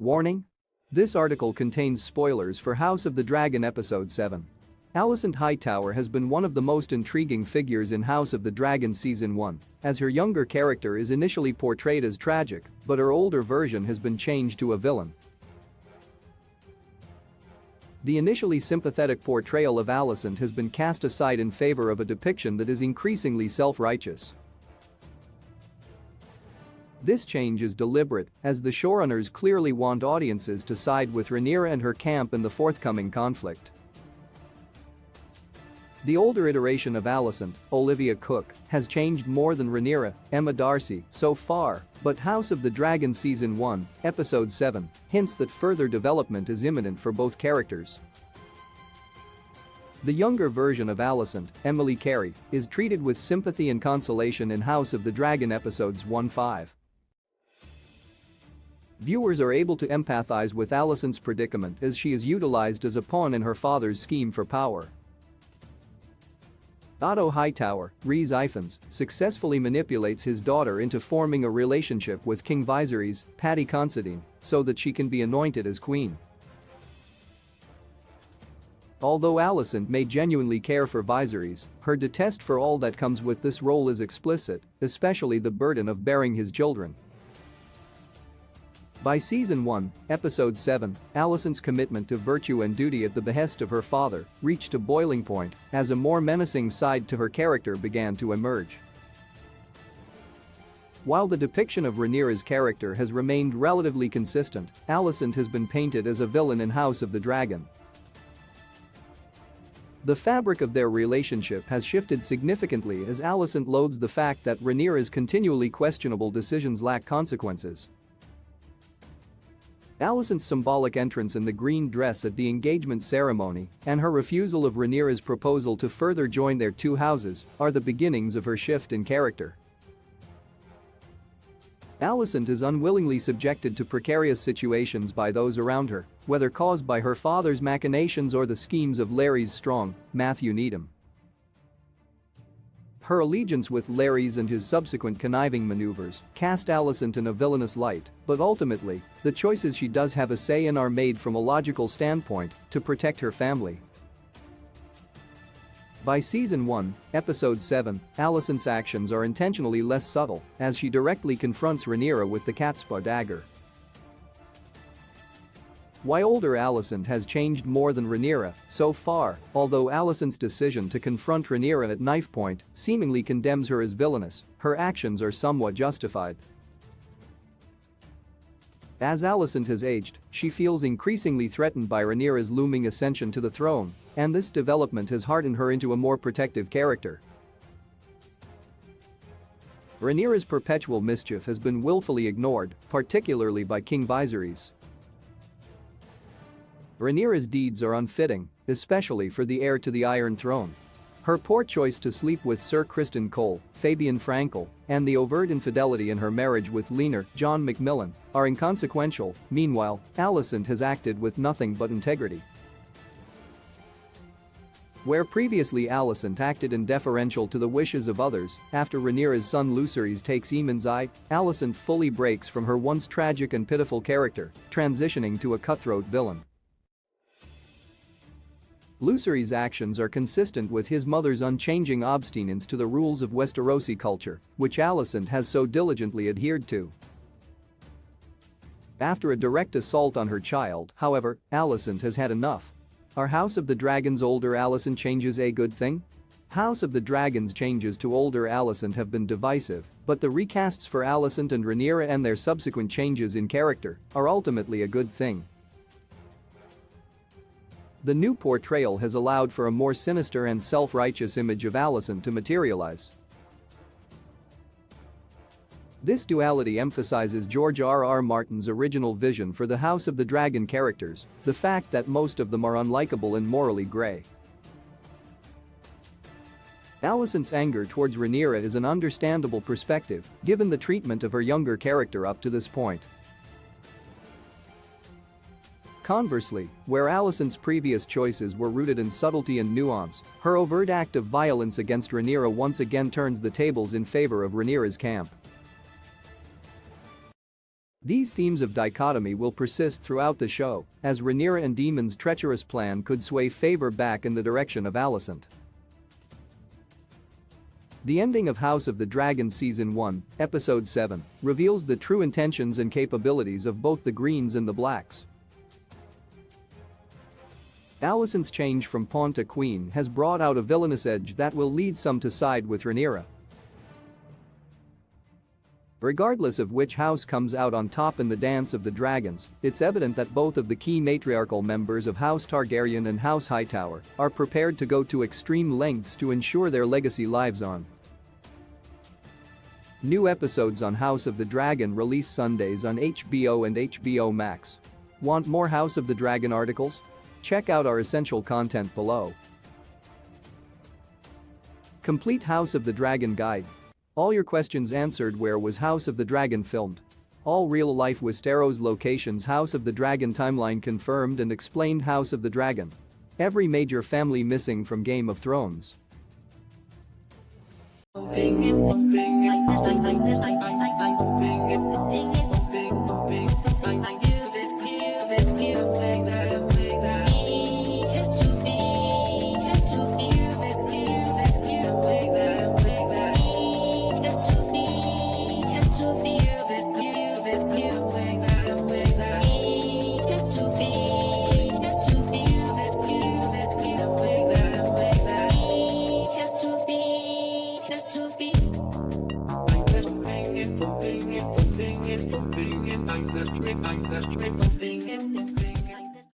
Warning: this article contains spoilers for House of the Dragon Episode 7. Alicent Hightower has been one of the most intriguing figures in House of the Dragon Season 1, as her younger character is initially portrayed as tragic, but her older version has been changed to a villain. The initially sympathetic portrayal of Alicent has been cast aside in favor of a depiction that is increasingly self-righteous. This change is deliberate, as the showrunners clearly want audiences to side with Rhaenyra and her camp in the forthcoming conflict. The older iteration of Alicent, Olivia Cooke, has changed more than Rhaenyra, Emma Darcy, so far, but House of the Dragon Season 1, Episode 7, hints that further development is imminent for both characters. The younger version of Alicent, Emily Carey, is treated with sympathy and consolation in House of the Dragon Episodes 1-5. Viewers are able to empathize with Alicent's predicament as she is utilized as a pawn in her father's scheme for power. Otto Hightower, Rhys Ifans, successfully manipulates his daughter into forming a relationship with King Viserys, Paddy Considine, so that she can be anointed as queen. Although Alicent may genuinely care for Viserys, her detest for all that comes with this role is explicit, especially the burden of bearing his children. By Season 1, Episode 7, Alicent's commitment to virtue and duty at the behest of her father reached a boiling point as a more menacing side to her character began to emerge. While the depiction of Rhaenyra's character has remained relatively consistent, Alicent has been painted as a villain in House of the Dragon. The fabric of their relationship has shifted significantly as Alicent loathes the fact that Rhaenyra's continually questionable decisions lack consequences. Alicent's symbolic entrance in the green dress at the engagement ceremony and her refusal of Rhaenyra's proposal to further join their two houses are the beginnings of her shift in character. Alicent is unwillingly subjected to precarious situations by those around her, whether caused by her father's machinations or the schemes of Larys Strong, Matthew Needham. Her allegiance with Larys and his subsequent conniving maneuvers cast Alicent in a villainous light, but ultimately, the choices she does have a say in are made from a logical standpoint to protect her family. By Season 1, Episode 7, Alicent's actions are intentionally less subtle as she directly confronts Rhaenyra with the Catspaw dagger. While older Alicent has changed more than Rhaenyra so far, although Alicent's decision to confront Rhaenyra at knife point seemingly condemns her as villainous, her actions are somewhat justified. As Alicent has aged, she feels increasingly threatened by Rhaenyra's looming ascension to the throne, and this development has hardened her into a more protective character. Rhaenyra's perpetual mischief has been willfully ignored, particularly by King Viserys. Rhaenyra's deeds are unfitting, especially for the heir to the Iron Throne. Her poor choice to sleep with Sir Criston Cole, Fabian Frankel, and the overt infidelity in her marriage with Leaner, John Macmillan, are inconsequential. Meanwhile, Alicent has acted with nothing but integrity. Where previously Alicent acted indifferential to the wishes of others, after Rhaenyra's son Lucerys takes Aemon's eye, Alicent fully breaks from her once tragic and pitiful character, transitioning to a cutthroat villain. Lucerys' actions are consistent with his mother's unchanging obstinance to the rules of Westerosi culture, which Alicent has so diligently adhered to. After a direct assault on her child, however, Alicent has had enough. Are House of the Dragon's older Alicent changes a good thing? House of the Dragon's changes to older Alicent have been divisive, but the recasts for Alicent and Rhaenyra and their subsequent changes in character are ultimately a good thing. The new portrayal has allowed for a more sinister and self-righteous image of Alicent to materialize. This duality emphasizes George R.R. Martin's original vision for the House of the Dragon characters, the fact that most of them are unlikable and morally gray. Alicent's anger towards Rhaenyra is an understandable perspective, given the treatment of her younger character up to this point. Conversely, where Alicent's previous choices were rooted in subtlety and nuance, her overt act of violence against Rhaenyra once again turns the tables in favor of Rhaenyra's camp. These themes of dichotomy will persist throughout the show, as Rhaenyra and Daemon's treacherous plan could sway favor back in the direction of Alicent. The ending of House of the Dragon Season 1, Episode 7, reveals the true intentions and capabilities of both the Greens and the Blacks. Alicent's change from pawn to queen has brought out a villainous edge that will lead some to side with Rhaenyra. Regardless of which house comes out on top in the Dance of the Dragons, it's evident that both of the key matriarchal members of House Targaryen and House Hightower are prepared to go to extreme lengths to ensure their legacy lives on. New episodes on House of the Dragon release Sundays on HBO and HBO Max. Want more House of the Dragon articles? Check out our essential content below. Complete House of the Dragon Guide. All your questions answered. Where was House of the Dragon filmed? All real-life Westeros locations. House of the Dragon timeline confirmed and explained. House of the Dragon. Every major family missing from Game of Thrones. Bing it, bing it, bing it, bing it, bing it, bing it, bing it, bing it, bing it, bing it.